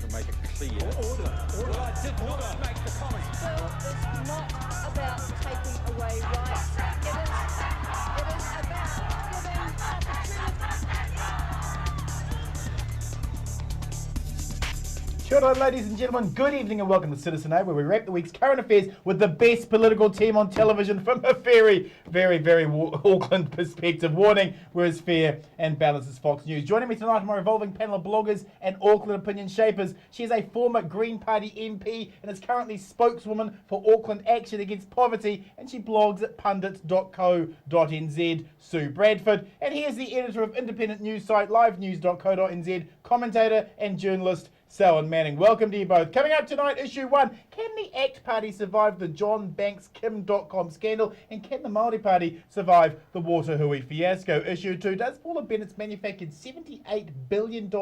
to make it clear. Order. Well, I did not make the comment. Bill is not about taking away rights. It is about giving opportunity. Kia ora, ladies and gentlemen, good evening and welcome to Citizen A, where we wrap the week's current affairs with the best political team on television from a very Auckland perspective. Warning, we're as fair and balanced as Fox News. Joining me tonight are my revolving panel of bloggers and Auckland opinion shapers. She is a former Green Party MP and is currently spokeswoman for Auckland Action Against Poverty, and she blogs at pundit.co.nz, Sue Bradford. And he is the editor of independent news site livenews.co.nz, commentator and journalist Selwyn. Welcome to you both. Coming up tonight, issue 1, can the ACT Party survive the John Banks Kim.com scandal, and can the Māori Party survive the Waterhui fiasco? Issue 2, does Paula Bennett's manufactured $78 billion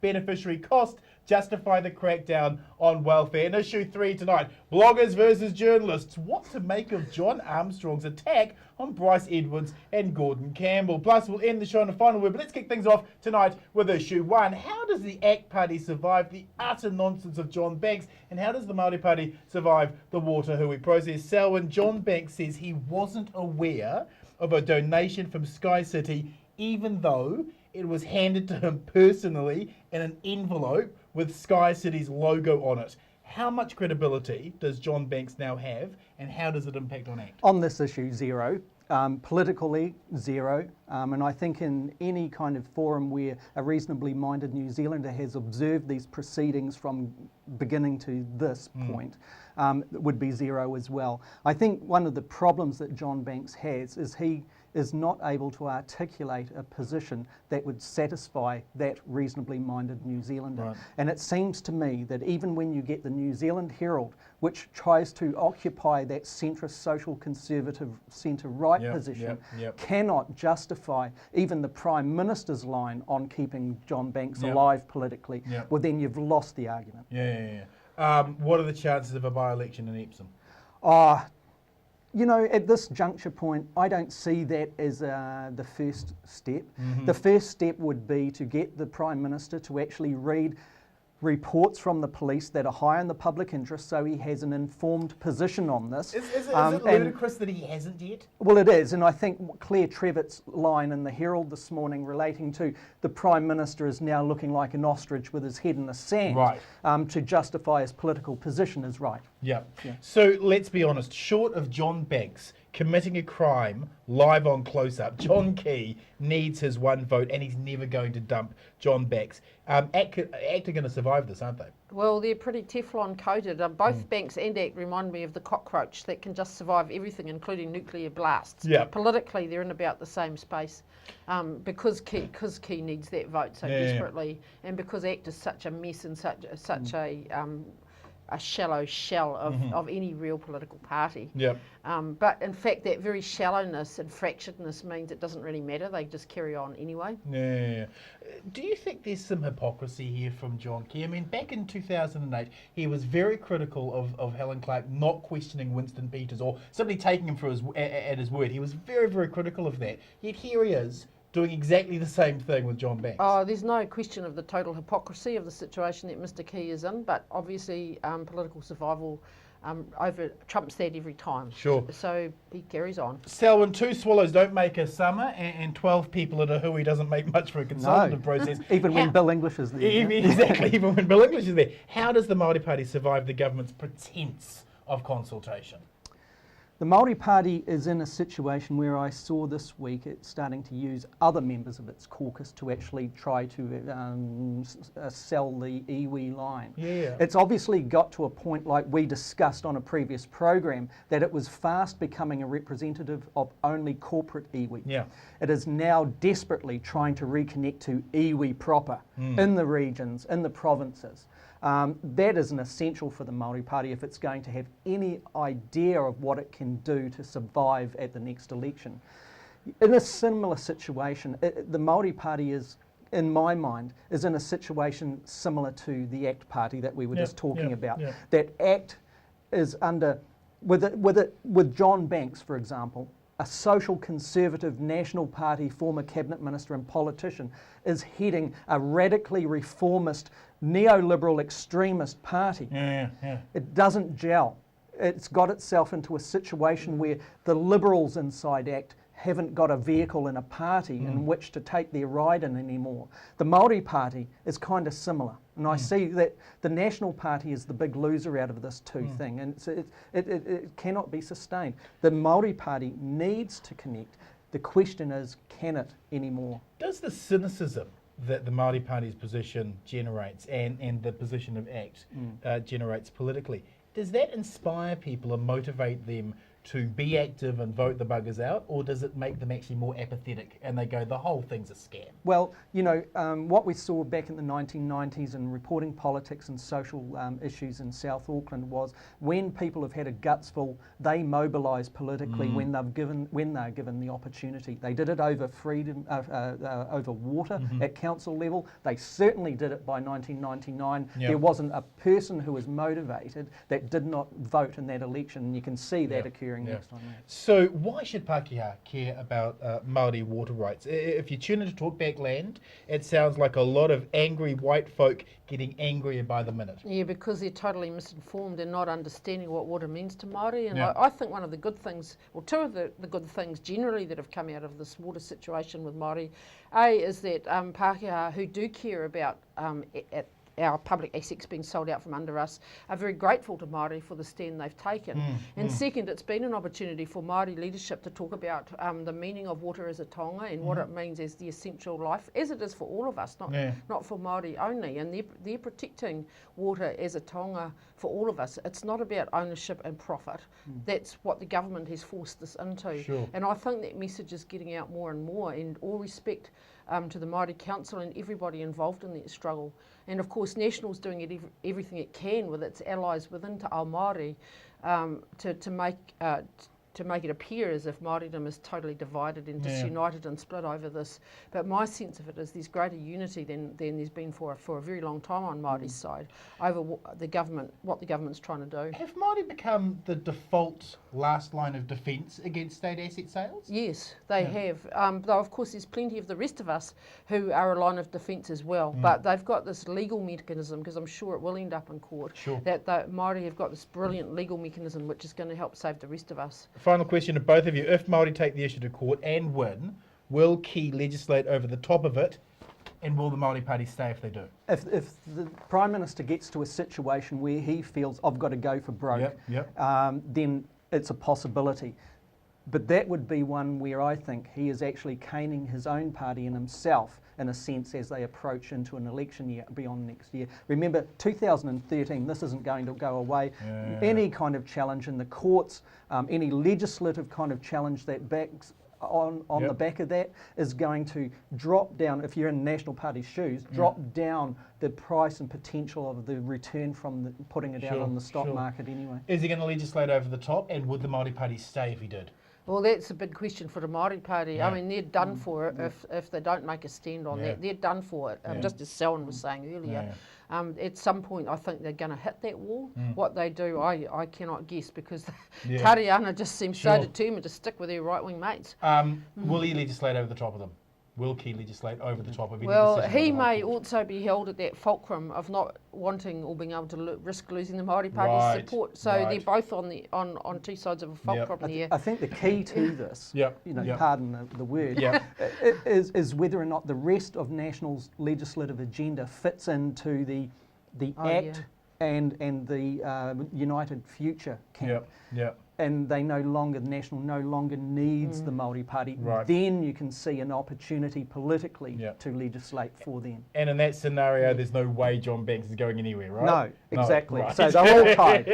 beneficiary cost justify the crackdown on welfare? And issue 3 tonight, bloggers versus journalists, what to make of John Armstrong's attack on Bryce Edwards and Gordon Campbell. Plus, we'll end the show on a final word, but let's kick things off tonight with issue 1. How does the ACT Party survive the utter nonsense of John Banks, and how does the Māori Party survive the Waterhui process? Selwyn, John Banks says he wasn't aware of a donation from Sky City, even though it was handed to him personally in an envelope with Sky City's logo on it. How much credibility does John Banks now have, and how does it impact on ACT? On this issue, zero. Politically, zero. And I think in any kind of forum where a reasonably minded New Zealander has observed these proceedings from beginning to this point, would be zero as well. I think one of the problems that John Banks has is he is not able to articulate a position that would satisfy that reasonably minded New Zealander. Right. And it seems to me that even when you get the New Zealand Herald, which tries to occupy that centrist social conservative centre-right position, cannot justify even the Prime Minister's line on keeping John Banks alive politically, well then you've lost the argument. What are the chances of a by-election in Epsom? You know, at this juncture point, I don't see that as the first step. The first step would be to get the Prime Minister to actually read reports from the police that are high in the public interest, so he has an informed position on this. Is it ludicrous that he hasn't yet? Well, it is, and I think Claire Trevitt's line in the Herald this morning relating to the Prime Minister is now looking like an ostrich with his head in the sand to justify his political position is right. So let's be honest, short of John Banks committing a crime live on Close-Up, John Key needs his one vote, and he's never going to dump John Banks. ACT are going to survive this, aren't they? Well, they're pretty Teflon coated. Both Banks and ACT remind me of the cockroach that can just survive everything, including nuclear blasts. Politically, they're in about the same space because Key needs that vote so desperately, and because ACT is such a mess and such a shallow shell of any real political party. But in fact, that very shallowness and fracturedness means it doesn't really matter. They just carry on anyway. Do you think there's some hypocrisy here from John Key? I mean, back in 2008, he was very critical of Helen Clark not questioning Winston Peters or simply taking him for at his word. He was very critical of that. Yet here he is, doing exactly the same thing with John Banks. Oh, there's no question of the total hypocrisy of the situation that Mr. Key is in, but obviously political survival over trumps that every time. So he carries on. Selwyn, 2 swallows don't make a summer, and 12 people at a hui doesn't make much for a consultative process. Even when Bill English is there. Exactly, even when Bill English is there. How does the Māori Party survive the government's pretense of consultation? The Māori Party is in a situation where I saw this week it starting to use other members of its caucus to actually try to sell the iwi line. It's obviously got to a point, like we discussed on a previous program, that it was fast becoming a representative of only corporate iwi. It is now desperately trying to reconnect to iwi proper in the regions, in the provinces. That is an essential for the Māori Party if it's going to have any idea of what it can do to survive at the next election. In a similar situation, the Māori Party is, in my mind, is in a situation similar to the ACT Party that we were just talking about. That ACT is under, with John Banks, for example, a social conservative National Party former cabinet minister and politician is heading a radically reformist neoliberal extremist party. Yeah, yeah. It doesn't gel. It's got itself into a situation where the Liberals inside ACT haven't got a vehicle in a party in which to take their ride in anymore. The Māori Party is kind of similar. And I see that the National Party is the big loser out of this thing, and it cannot be sustained. The Māori Party needs to connect. The question is, can it anymore? Does the cynicism that the Māori Party's position generates and the position of ACT generates politically, does that inspire people and motivate them to be active and vote the buggers out, or does it make them actually more apathetic and they go, the whole thing's a scam? Well, you know, what we saw back in the 1990s in reporting politics and social issues in South Auckland was when people have had a gutsful, they mobilise politically when they're given the opportunity. They did it over freedom, over water at council level. They certainly did it by 1999. Yep. There wasn't a person who was motivated that did not vote in that election, and you can see that occurring next time round. So why should Pākehā care about Māori water rights? If you tune into Talkback Land, it sounds like a lot of angry white folk getting angrier by the minute. Yeah, because they're totally misinformed and not understanding what water means to Māori. And I think one of the good things, well, two of the good things generally that have come out of this water situation with Māori, is that Pākehā who do care about our public assets being sold out from under us are very grateful to Māori for the stand they've taken. And second, it's been an opportunity for Māori leadership to talk about the meaning of water as a tonga and what it means as the essential life, as it is for all of us, not for Māori only. And they're protecting water as a tonga for all of us. It's not about ownership and profit. That's what the government has forced us into. Sure. And I think that message is getting out more and more, and all respect to the Māori Council and everybody involved in that struggle. And of course, National's doing everything it can with its allies within Te Ao Māori to make it appear as if Māoridom is totally divided and disunited and split over this. But my sense of it is there's greater unity than there's been for a very long time on Māori's side over what the government's trying to do. Have Māori become the default last line of defence against state asset sales? Yes, they have. Though of course there's plenty of the rest of us who are a line of defence as well. But they've got this legal mechanism, because I'm sure it will end up in court, that the Māori have got this brilliant legal mechanism which is going to help save the rest of us. Final question to both of you. If Māori take the issue to court and win, will Key legislate over the top of it, and will the Māori Party stay if they do? If the Prime Minister gets to a situation where he feels, I've got to go for broke, then it's a possibility. But that would be one where I think he is actually caning his own party and himself, in a sense, as they approach into an election year beyond next year. Remember, 2013, this isn't going to go away. Any kind of challenge in the courts, any legislative kind of challenge that backs on the back of that is going to drop down, if you're in National Party's shoes, drop down the price and potential of the return from putting it out on the stock market anyway. Is he going to legislate over the top, and would the Māori Party stay if he did? Well, that's a big question for the Māori Party. I mean, they're done for it if they don't make a stand on that. They're done for it, just as Selwyn was saying earlier. At some point, I think they're going to hit that wall. What they do, I cannot guess, because Tariana just seems so determined to stick with her right-wing mates. Will he legislate over the top of them? Will Key legislate over the top of any Well, decision he of the may High Court? also be held at that fulcrum of not wanting or being able to risk losing the Māori Party's support. So they're both on two sides of a fulcrum there. I think the key to this, pardon the word, is whether or not the rest of National's legislative agenda fits into the Act and the United Future camp. And they National no longer needs the Māori Party, then you can see an opportunity politically to legislate for them. And in that scenario, there's no way John Banks is going anywhere, right? No, exactly. So they're all tied.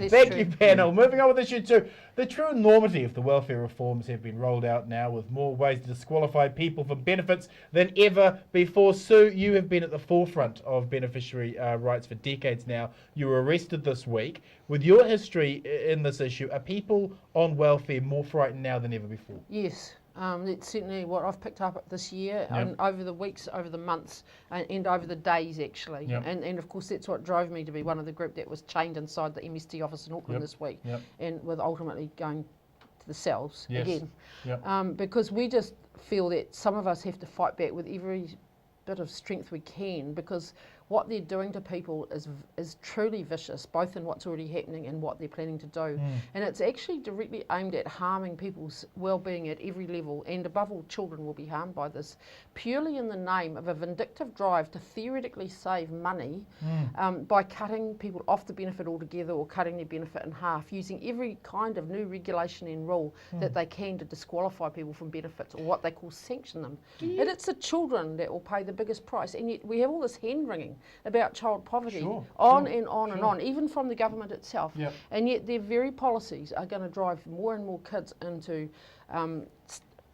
Thank you, panel. Moving on with issue 2. The true enormity of the welfare reforms have been rolled out now, with more ways to disqualify people for benefits than ever before. Sue, you have been at the forefront of beneficiary rights for decades now. You were arrested this week. With your history in this issue, are people on welfare more frightened now than ever before? Yes. That's certainly what I've picked up this year, and over the weeks, over the months, and over the days actually. And of course that's what drove me to be one of the group that was chained inside the MST office in Auckland this week, and with ultimately going to the cells again. Because we just feel that some of us have to fight back with every bit of strength we can, because what they're doing to people is truly vicious, both in what's already happening and what they're planning to do. And it's actually directly aimed at harming people's well-being at every level, and above all, children will be harmed by this, purely in the name of a vindictive drive to theoretically save money by cutting people off the benefit altogether or cutting their benefit in half, using every kind of new regulation and rule that they can to disqualify people from benefits, or what they call sanction them. And it's the children that will pay the biggest price, and yet we have all this hand-wringing about child poverty and on, even from the government itself. And yet their very policies are going to drive more and more kids into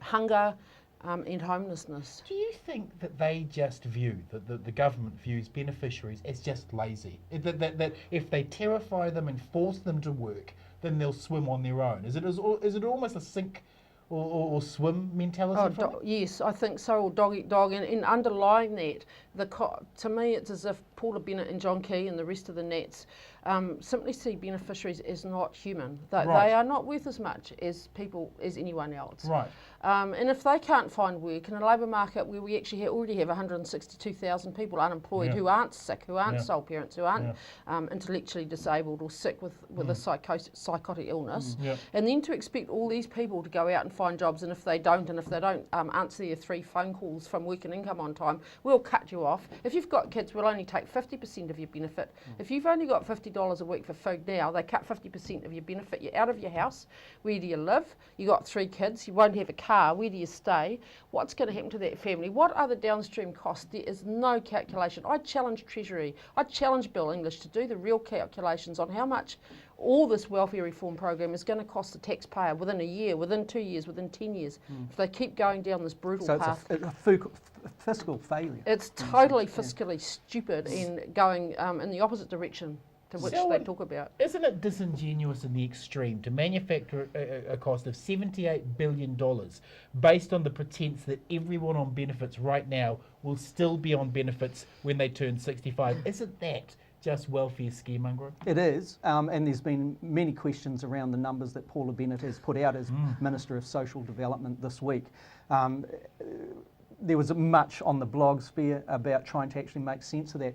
hunger and homelessness. Do you think that they just view, that the government views beneficiaries as just lazy? That if they terrify them and force them to work, then they'll swim on their own? Is it almost a sink or swim mentality? Yes, I think so, or dog eat dog. And underlying that, to me, it's as if Paula Bennett and John Key and the rest of the Nats simply see beneficiaries as not human. They are not worth as much as people, as anyone else. Right. And if they can't find work in a labour market where we actually already have 162,000 people unemployed who aren't sick, who aren't sole parents, who aren't intellectually disabled or sick with a psychotic illness, and then to expect all these people to go out and find jobs, and if they don't answer your 3 phone calls from Work and Income on time, we'll cut you off. If you've got kids, we'll only take 50% of your benefit. If you've only got $50 a week for food now, they cut 50% of your benefit. You're out of your house. Where do you live? You got 3 kids. You won't have a car. Where do you stay? What's going to happen to that family? What are the downstream costs? There is no calculation. I challenge Treasury. I challenge Bill English to do the real calculations on how much all this welfare reform program is going to cost the taxpayer within a year, within 2 years, within 10 years, if they keep going down this brutal path. It's a fiscal failure. It's totally fiscally stupid and going in the opposite direction to which they talk about. Isn't it disingenuous in the extreme to manufacture a cost of $78 billion based on the pretense that everyone on benefits right now will still be on benefits when they turn 65? Isn't that just welfare scaremongering? It is, and there's been many questions around the numbers that Paula Bennett has put out as Minister of Social Development this week. There was much on the blogosphere about trying to actually make sense of that.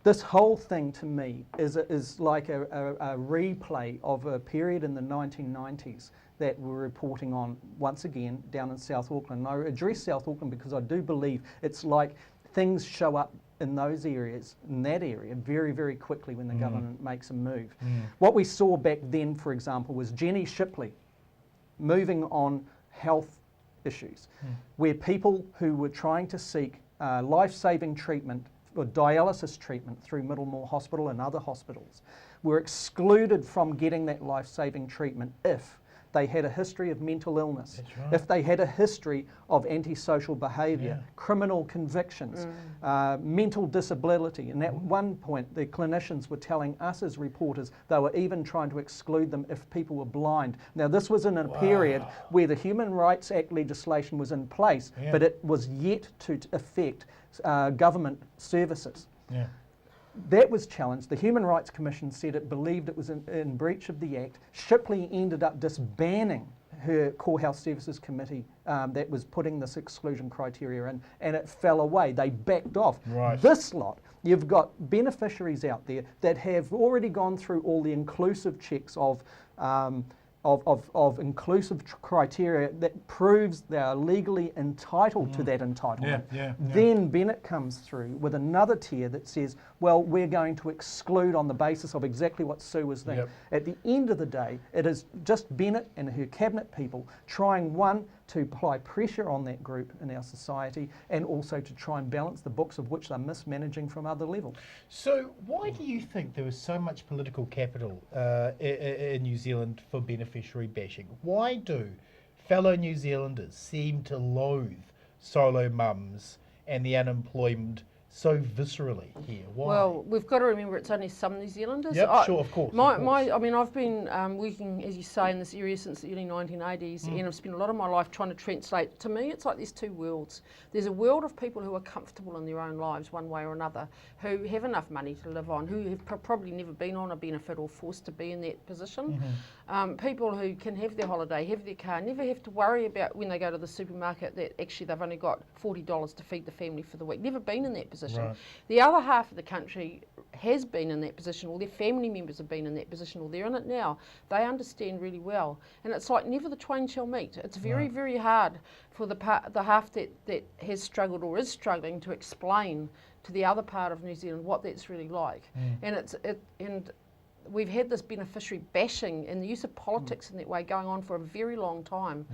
This whole thing to me is like a replay of a period in the 1990s that we're reporting on once again down in South Auckland. And I address South Auckland because I do believe it's like things show up in those areas, in that area, very, very quickly when the government makes a move. What we saw back then, for example, was Jenny Shipley moving on health issues, where people who were trying to seek life-saving treatment or dialysis treatment through Middlemore Hospital and other hospitals were excluded from getting that life-saving treatment if they had a history of mental illness, if they had a history of antisocial behaviour, criminal convictions, mental disability. And at one point, the clinicians were telling us as reporters they were even trying to exclude them if people were blind. Now, this was in a period where the Human Rights Act legislation was in place, but it was yet to affect government services. That was challenged. The Human Rights Commission said it believed it was in breach of the Act. Shipley ended up disbanding her Core Health Services Committee that was putting this exclusion criteria in, and it fell away. They backed off. This lot, you've got beneficiaries out there that have already gone through all the inclusive checks of inclusive criteria that proves they are legally entitled to that entitlement. Then Bennett comes through with another tier that says, well, we're going to exclude on the basis of exactly what Sue was thinking. At the end of the day, it is just Bennett and her cabinet people trying, one, to apply pressure on that group in our society, and also to try and balance the books of which they're mismanaging from other levels. So why do you think there is so much political capital in New Zealand for beneficiary bashing? Why do fellow New Zealanders seem to loathe solo mums and the unemployed so viscerally here? Why? Well, we've got to remember it's only some New Zealanders. Of course. I mean, I've been working, as you say, in this area since the early 1980s, and I've spent a lot of my life trying to translate. To me, it's like there's 2 worlds. There's a world of people who are comfortable in their own lives one way or another, who have enough money to live on, who have probably never been on a benefit or forced to be in that position. People who can have their holiday, have their car, never have to worry about when they go to the supermarket that actually they've only got $40 to feed the family for the week. Never been in that position. position. Right. The other half of the country has been in that position, or their family members have been in that position, or they're in it now. They understand really well. And it's like never the twain shall meet. It's very, very hard for the half that has struggled or is struggling to explain to the other part of New Zealand what that's really like. And we've had this beneficiary bashing and the use of politics in that way going on for a very long time.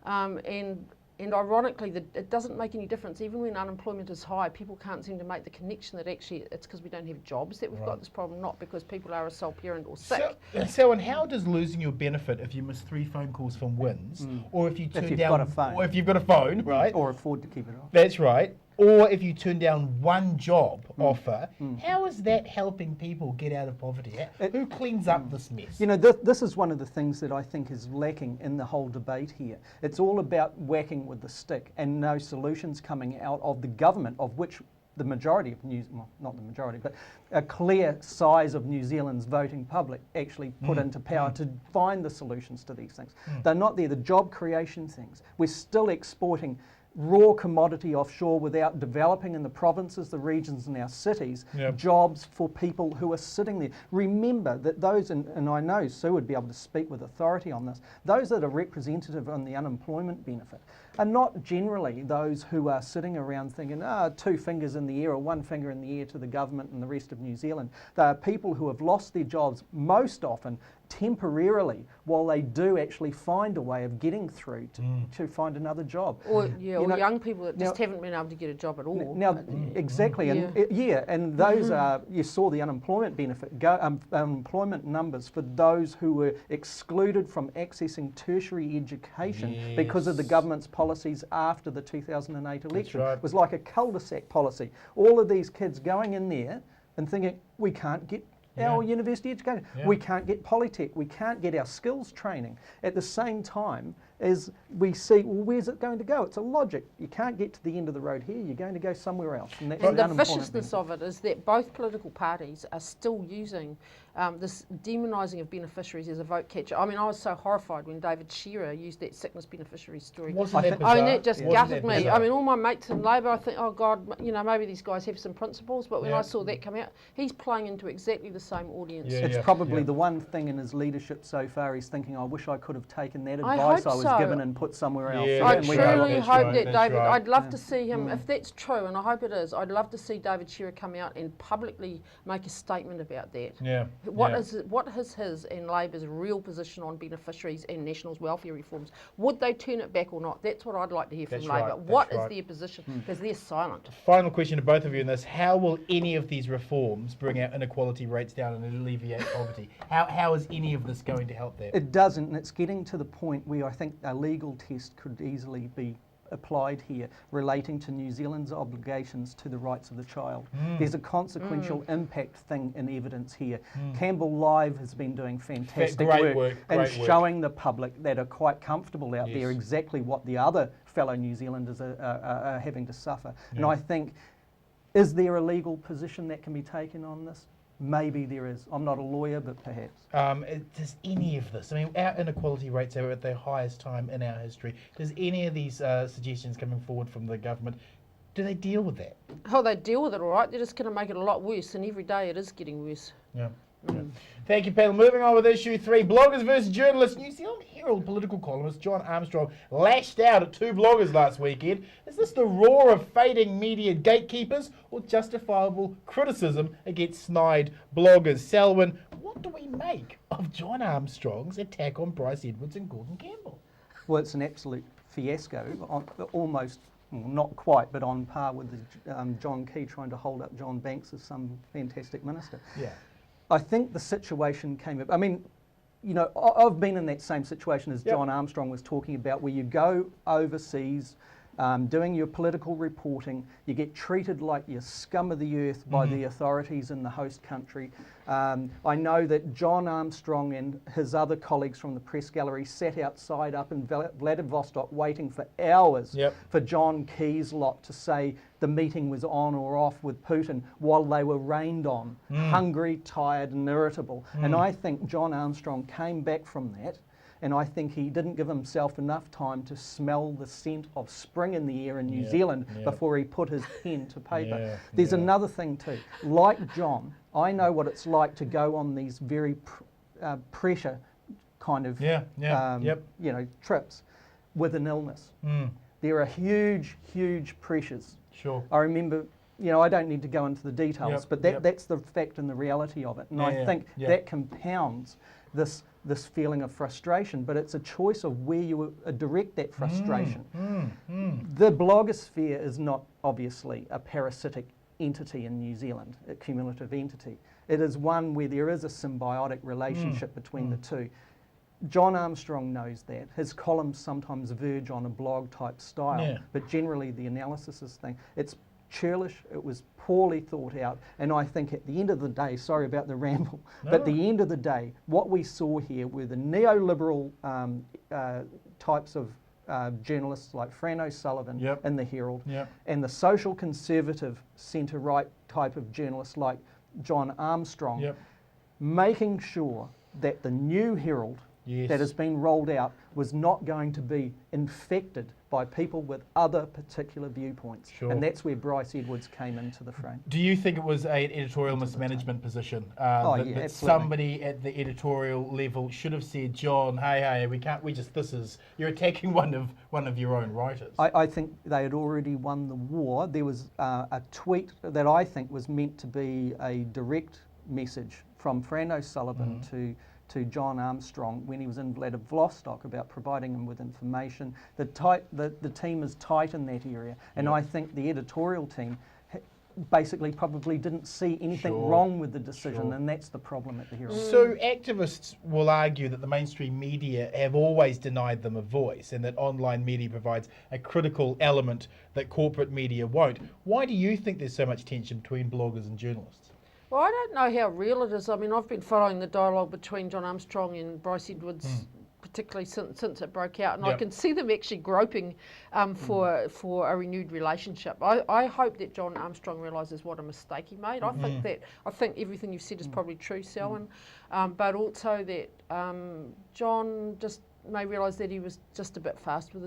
And ironically, it doesn't make any difference. Even when unemployment is high, people can't seem to make the connection that actually it's because we don't have jobs that we've got this problem, not because people are a sole parent or sick. So, and how does losing your benefit if you miss 3 phone calls from WINS, or if you turn you've down, got a phone. or if you've got a phone, right? Or afford to keep it on. That's right. Or if you turn down one job offer, how is that helping people get out of poverty? Who cleans up this mess? You know, this is one of the things that I think is lacking in the whole debate here. It's all about whacking with the stick and no solutions coming out of the government, of which the majority of not the majority, but a clear size of New Zealand's voting public actually put into power to find the solutions to these things. They're not there. The job creation things. We're still exporting raw commodity offshore without developing in the provinces, the regions and our cities, jobs for people who are sitting there. Remember that those, and I know Sue would be able to speak with authority on this, those that are representative on the unemployment benefit are not generally those who are sitting around thinking, 2 fingers in the air or 1 finger in the air to the government and the rest of New Zealand. They are people who have lost their jobs most often temporarily while they do actually find a way of getting through to find another job. Or, or young people that just haven't been able to get a job at all. Now, exactly, and those are, you saw the unemployment benefit, unemployment numbers for those who were excluded from accessing tertiary education because of the government's policies after the 2008 election. It was like a cul-de-sac policy. All of these kids going in there and thinking, we can't get our university education. We can't get Polytech. We can't get our skills training. At the same time as we see, well, where's it going to go? It's a logic. You can't get to the end of the road here. You're going to go somewhere else. And that's the viciousness of it is that both political parties are still using this demonising of beneficiaries as a vote catcher. I mean, I was so horrified when David Shearer used that sickness beneficiary story. Wasn't that I mean, that just Wasn't gutted that me. bizarre? I mean, all my mates in Labour, I think, oh God, you know, maybe these guys have some principles, but when I saw that come out, he's playing into exactly the same audience. It's probably the one thing in his leadership so far he's thinking, I wish I could have taken that I advice hope I was so. given and put somewhere else. Yeah, I that's truly right, that's hope right, that that's David, right. I'd love to see him, if that's true, and I hope it is, I'd love to see David Shearer come out and publicly make a statement about that. What is his and Labour's real position on beneficiaries and National's welfare reforms? Would they turn it back or not? That's what I'd like to hear from Labour. What is their position? Because they're silent. Final question to both of you in this. How will any of these reforms bring our inequality rates down and alleviate poverty? How is any of this going to help that? It doesn't, and it's getting to the point where I think a legal test could easily be applied here relating to New Zealand's obligations to the rights of the child. There's a consequential impact thing in evidence here. Campbell Live has been doing fantastic work and showing the public that are quite comfortable out there exactly what the other fellow New Zealanders are having to suffer. And I think, is there a legal position that can be taken on this? Maybe there is. I'm not a lawyer, but perhaps. Does any of this, I mean, our inequality rates are at their highest time in our history. Does any of these suggestions coming forward from the government, do they deal with that? Oh, they deal with it all right. They're just going to make it a lot worse, and every day it is getting worse. Thank you, panel. Moving on with issue 3, bloggers versus journalists. New Zealand Herald political columnist John Armstrong lashed out at 2 bloggers last weekend. Is this the roar of fading media gatekeepers or justifiable criticism against snide bloggers? Selwyn, what do we make of John Armstrong's attack on Bryce Edwards and Gordon Campbell? Well, it's an absolute fiasco, almost, well, not quite, but on par with the, John Key trying to hold up John Banks as some fantastic minister. I think the situation came up. I mean, you know, I've been in that same situation as John Armstrong was talking about, where you go overseas doing your political reporting, you get treated like you're scum of the earth by the authorities in the host country. I know that John Armstrong and his other colleagues from the press gallery sat outside up in Vladivostok waiting for hours for John Key's lot to say the meeting was on or off with Putin while they were rained on, hungry, tired and irritable. And I think John Armstrong came back from that And I think he didn't give himself enough time to smell the scent of spring in the air in New Zealand before he put his pen to paper. There's another thing too. Like John, I know what it's like to go on these very pressure kind of trips with an illness. There are huge, huge pressures. Sure. I remember, I don't need to go into the details, but that's the fact and the reality of it. And I think that compounds this feeling of frustration, but it's a choice of where you direct that frustration. The blogosphere is not obviously a parasitic entity in New Zealand, a cumulative entity. It is one where there is a symbiotic relationship between the two. John Armstrong knows that. His columns sometimes verge on a blog type style, but generally the analysis is thing. It's churlish, it was poorly thought out, and I think at the end of the day, sorry about the ramble, but at the end of the day, what we saw here were the neoliberal types of journalists like Fran O'Sullivan in the Herald, and the social conservative centre-right type of journalists like John Armstrong, making sure that the new Herald that has been rolled out was not going to be infected by people with other particular viewpoints. And that's where Bryce Edwards came into the frame. Do you think it was an editorial mismanagement position? That somebody at the editorial level should have said, John, hey, you're attacking one of your own writers. I think they had already won the war. There was a tweet that I think was meant to be a direct message from Fran O'Sullivan to John Armstrong when he was in Vladivostok about providing him with information. The team is tight in that area, and I think the editorial team basically probably didn't see anything wrong with the decision, and that's the problem at the Herald. So activists will argue that the mainstream media have always denied them a voice, and that online media provides a critical element that corporate media won't. Why do you think there's so much tension between bloggers and journalists? Well, I don't know how real it is. I mean, I've been following the dialogue between John Armstrong and Bryce Edwards, particularly since it broke out, and I can see them actually groping for a renewed relationship. I hope that John Armstrong realises what a mistake he made. I think everything you've said is probably true, Selwyn, but also that John just may realise that he was just a bit fast with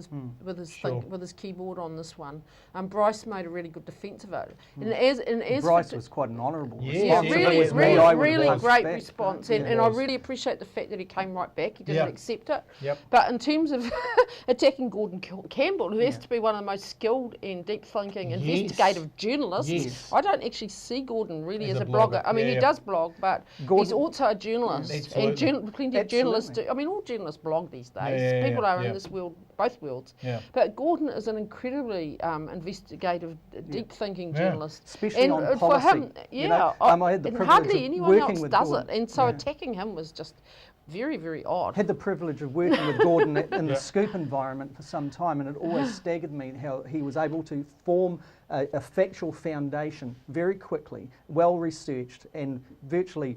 his keyboard on this one. Bryce made a really good defence of it. And Bryce was quite an honourable response. Really great response, and I really appreciate the fact that he came right back. He didn't accept it. But in terms of attacking Gordon Campbell, who has to be one of the most skilled and deep thinking investigative journalists, I don't actually see Gordon really as a blogger. I mean, he does blog, but he's also a journalist, and plenty of journalists do. I mean, all journalists blog these days. People are in this world, both worlds. But Gordon is an incredibly investigative, deep-thinking journalist. Especially on policy. For him, I had the and privilege hardly of anyone working else with does Gordon. it. And so attacking him was just very, very odd. Had the privilege of working with Gordon in the Scoop environment for some time, and it always staggered me how he was able to form a factual foundation very quickly, well researched, and virtually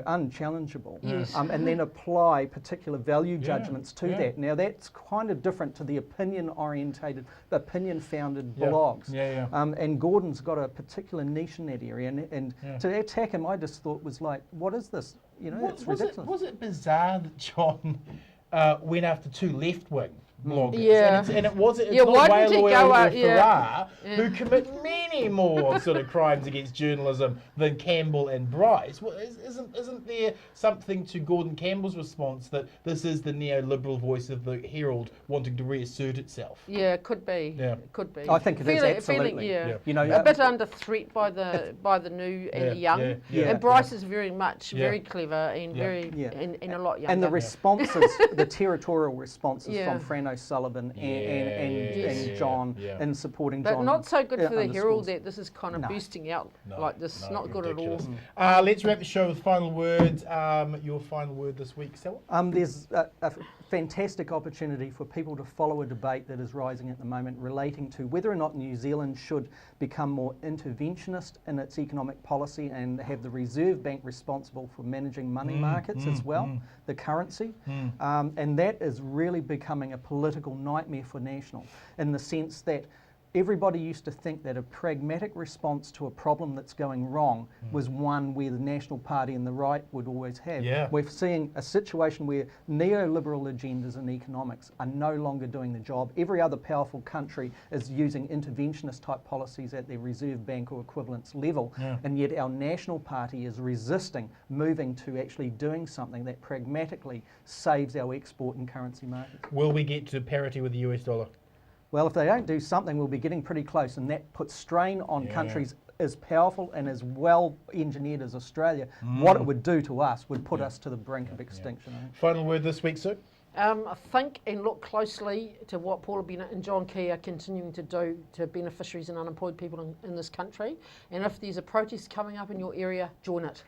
unchallengeable, and then apply particular value judgments to that. Now that's kind of different to the opinion-orientated, opinion-founded blogs. And Gordon's got a particular niche in that area, and to attack him, I just thought was like, what is this? It's ridiculous. Was it bizarre that John went after two left-wing bloggers? And it wasn't. It's not Whale Oil or Farrar who commit many more sort of crimes against journalism than Campbell and Bryce. Well, isn't there something to Gordon Campbell's response that this is the neoliberal voice of the Herald wanting to reassert itself? Yeah, it could be. It could be. I think it is absolutely. A bit under threat by the new and the young. And Bryce is very clever and and a lot younger. And the responses, the territorial responses from Fran O'Sullivan and John in supporting John. But not so good for the Herald that this is kind of boosting out like this. Not good at all. Let's wrap the show with final words. Your final word this week, Selwyn? There's a fantastic opportunity for people to follow a debate that is rising at the moment relating to whether or not New Zealand should become more interventionist in its economic policy and have the Reserve Bank responsible for managing money markets as well, the currency. And that is really becoming a political nightmare for National, in the sense that everybody used to think that a pragmatic response to a problem that's going wrong was one where the National Party and the right would always have. Yeah. We're seeing a situation where neoliberal agendas in economics are no longer doing the job. Every other powerful country is using interventionist type policies at their Reserve Bank or equivalence level, and yet our National Party is resisting moving to actually doing something that pragmatically saves our export and currency markets. Will we get to parity with the US dollar? Well, if they don't do something, we'll be getting pretty close, and that puts strain on countries as powerful and as well engineered as Australia. What it would do to us would put us to the brink of extinction, I think. Final word this week, Sue? Think and look closely to what Paula Bennett and John Key are continuing to do to beneficiaries and unemployed people in this country. And if there's a protest coming up in your area, join it.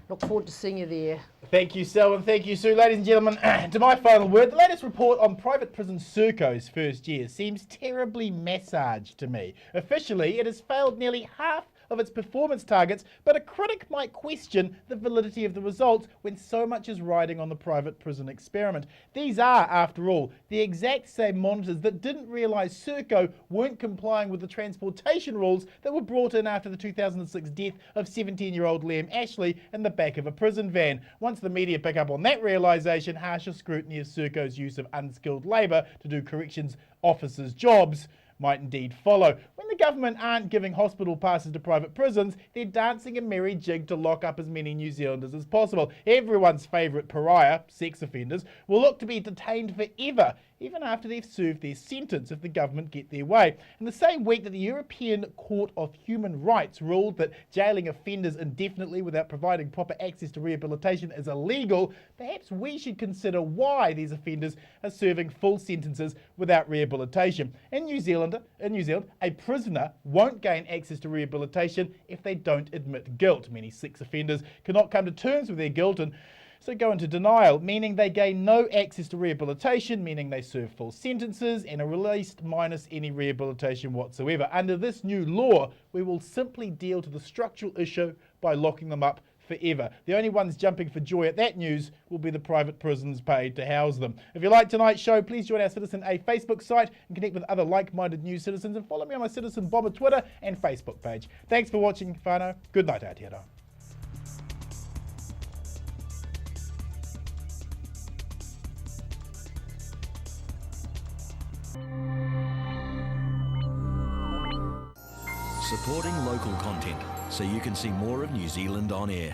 Look forward to seeing you there. Thank you, Selwyn. Thank you, Sue. Ladies and gentlemen, to my final word, the latest report on private prison Serco's first year seems terribly massaged to me. Officially, it has failed nearly half of its performance targets, but a critic might question the validity of the results when so much is riding on the private prison experiment. These are, after all, the exact same monitors that didn't realise Serco weren't complying with the transportation rules that were brought in after the 2006 death of 17-year-old Liam Ashley in the back of a prison van. Once the media pick up on that realisation, harsher scrutiny of Serco's use of unskilled labour to do corrections officers' jobs might indeed follow. When the government aren't giving hospital passes to private prisons, they're dancing a merry jig to lock up as many New Zealanders as possible. Everyone's favourite pariah, sex offenders, will look to be detained forever, even after they've served their sentence if the government get their way. In the same week that the European Court of Human Rights ruled that jailing offenders indefinitely without providing proper access to rehabilitation is illegal, perhaps we should consider why these offenders are serving full sentences without rehabilitation. In New Zealand, a prisoner won't gain access to rehabilitation if they don't admit guilt. Many sex offenders cannot come to terms with their guilt and so go into denial, meaning they gain no access to rehabilitation, meaning they serve full sentences and are released minus any rehabilitation whatsoever. Under this new law, we will simply deal to the structural issue by locking them up forever. The only ones jumping for joy at that news will be the private prisons paid to house them. If you like tonight's show, please join our Citizen A Facebook site and connect with other like-minded news citizens, and follow me on my Citizen Bomber Twitter and Facebook page. Thanks for watching, whānau. Good night, Aotearoa. Supporting local content so you can see more of New Zealand on air.